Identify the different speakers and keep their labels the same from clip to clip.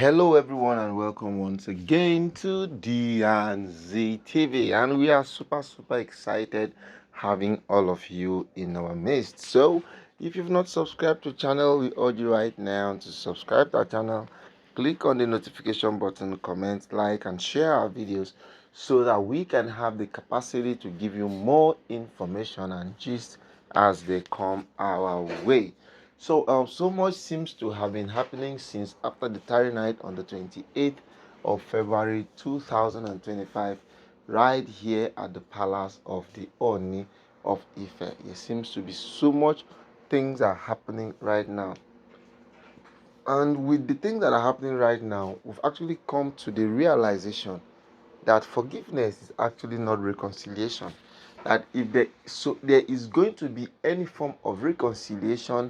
Speaker 1: Hello everyone and welcome once again to D&Z TV, and we are super excited having all of you in our midst. So if you've not subscribed to the channel, we urge you right now to subscribe to our channel, click on the notification button, comment, like and share our videos so that we can have the capacity to give you more information and gist as they come our way. So much seems to have been happening since after the Tarry night on the 28th of February 2025, right here at the palace of the Oni of Ife. It seems to be so much things are happening right now. And with the things that are happening right now, we've actually come to the realization that forgiveness is actually not reconciliation. That if there is going to be any form of reconciliation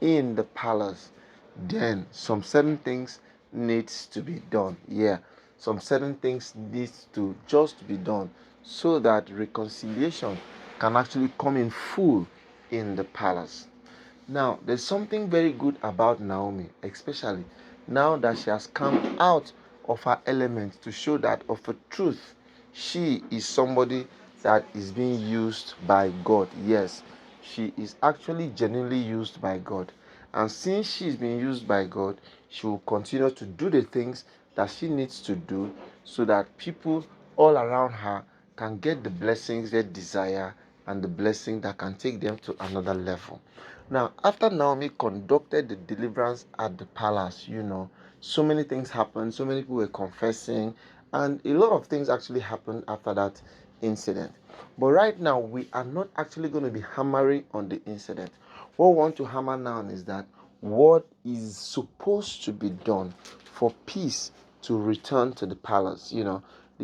Speaker 1: in the palace, then some certain things needs to be done. Yeah, some certain things needs to just be done so that reconciliation can actually come in full in the palace. Now, there's something very good about Naomi, especially now that she has come out of her element to show that of a truth, she is somebody that is being used by God. Yes, she is actually genuinely used by God. And since she is being used by God, she will continue to do the things that she needs to do so that people all around her can get the blessings they desire and the blessing that can take them to another level. Now, after Naomi conducted the deliverance at the palace, so many things happened, so many people were confessing, and a lot of things actually happened after that incident. But right now, we are not actually going to be hammering on the incident. What we want to hammer now is that what is supposed to be done for peace to return to the palace, the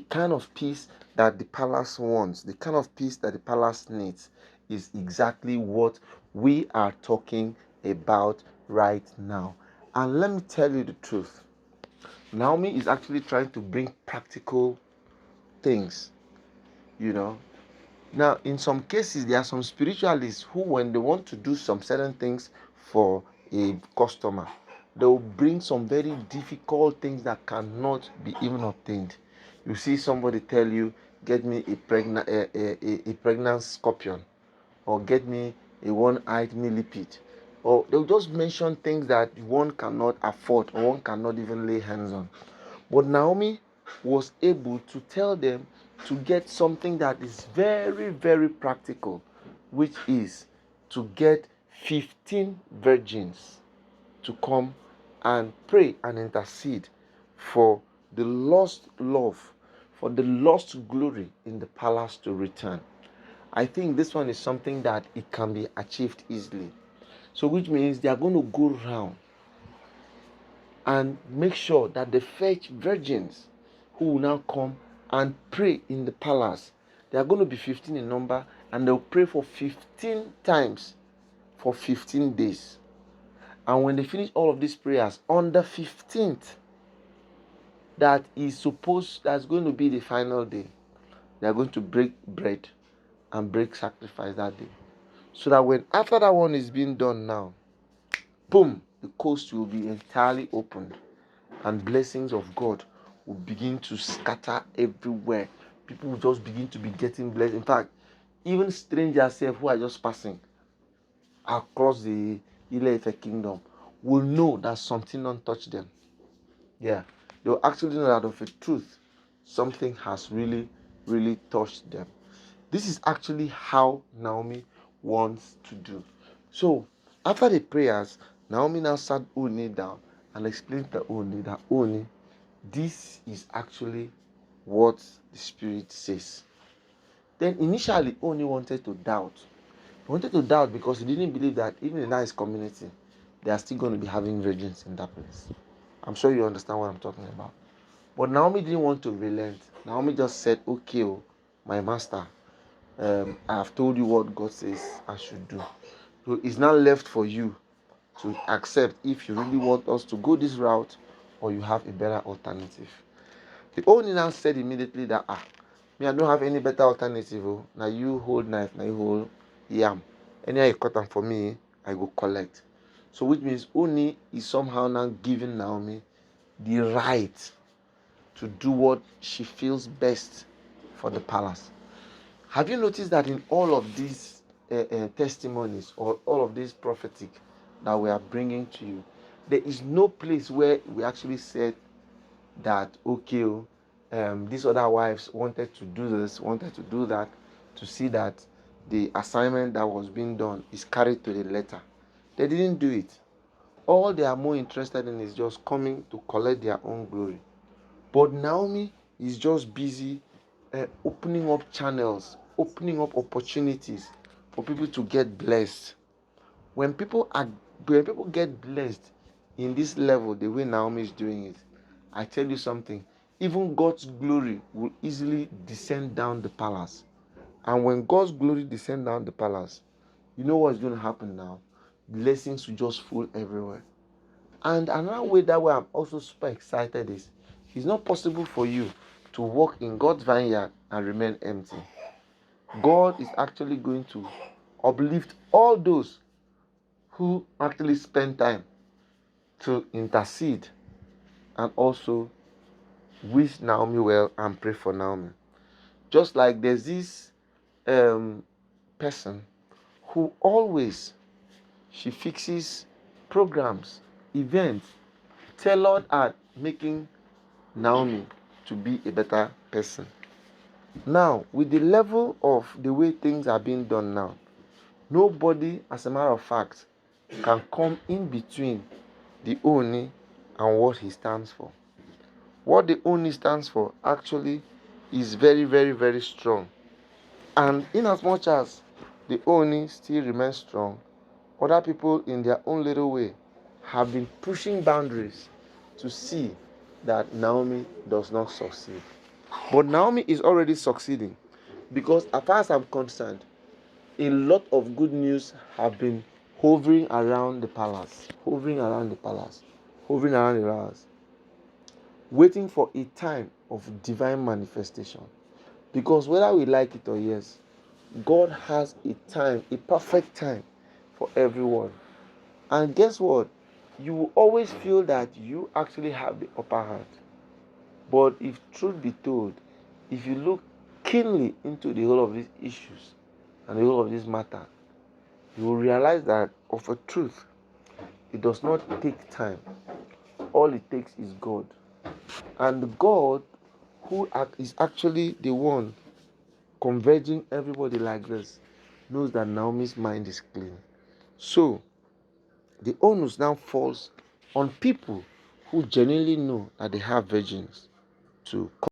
Speaker 1: kind of peace that the palace wants, the kind of peace that the palace needs is exactly what we are talking about right now. And let me tell you the truth. Naomi is actually trying to bring practical things, Now, in some cases, there are some spiritualists who, when they want to do some certain things for a customer, they will bring some very difficult things that cannot be even obtained. You see somebody tell you, get me a pregnant scorpion, or get me a one-eyed millipede, or they'll just mention things that one cannot afford or one cannot even lay hands on. But Naomi was able to tell them to get something that is very practical, which is to get 15 virgins to come and pray and intercede for the lost love, for the lost glory in the palace to return. I think this one is something that it can be achieved easily. So which means they are going to go around and make sure that they fetch virgins who will now come and pray in the palace. They are going to be 15 in number, and they'll pray for 15 times for 15 days. And when they finish all of these prayers, on the 15th, that's going to be the final day, they are going to break bread and break sacrifice that day. So that when after that one is being done now, boom, the coast will be entirely opened and blessings of God will begin to scatter everywhere. People will just begin to be getting blessed. In fact, even strangers who are just passing across the Ile-Ife kingdom will know that something don't touch them. Yeah, they'll actually know that of a truth, something has really touched them. This is actually how Naomi wants to do. So, after the prayers, Naomi now sat Oni down and explained to Oni that Oni, this is actually what the Spirit says. Then initially, Oni wanted to doubt. He wanted to doubt because he didn't believe that even in that community, they are still going to be having virgins in that place. I'm sure you understand what I'm talking about. But Naomi didn't want to relent. Naomi just said, okay, my master, I have told you what God says I should do. So it's now left for you to accept if you really want us to go this route or you have a better alternative. The owner now said immediately that, me, I don't have any better alternative. Oh. Now you hold knife, now you hold yam. Anyhow you cut them for me, I go collect. So which means Oni is somehow now giving Naomi the right to do what she feels best for the palace. Have you noticed that in all of these testimonies or all of these prophetic that we are bringing to you, there is no place where we actually said that, okay, these other wives wanted to do this, wanted to do that, to see that the assignment that was being done is carried to the letter. They didn't do it. All they are more interested in is just coming to collect their own glory. But Naomi is just busy opening up channels, opening up opportunities for people to get blessed. When people get blessed in this level, the way Naomi is doing it, I tell you something, even God's glory will easily descend down the palace. And when God's glory descend down the palace, you know what's going to happen now? Blessings will just fall everywhere. And another way that way I'm also super excited is, it's not possible for you to walk in God's vineyard and remain empty. God is actually going to uplift all those who actually spend time to intercede and also wish Naomi well and pray for Naomi. Just like there's this person who always, she fixes programs, events tailored at making Naomi to be a better person. Now, with the level of the way things are being done now, nobody, as a matter of fact, can come in between the Oni and what he stands for. What the Oni stands for actually is very, very, very strong. And in as much as the Oni still remains strong, other people in their own little way have been pushing boundaries to see that Naomi does not succeed. But Naomi is already succeeding, because as far as I'm concerned, a lot of good news have been hovering around the palace, waiting for a time of divine manifestation. Because whether we like it or yes, God has a time, a perfect time for everyone. And guess what? You will always feel that you actually have the upper hand. But if truth be told, if you look keenly into the whole of these issues and the whole of this matter, you will realize that of a truth, it does not take time. All it takes is God. And God, who is actually the one converging everybody like this, knows that Naomi's mind is clean. So, the onus now falls on people who genuinely know that they have virgins to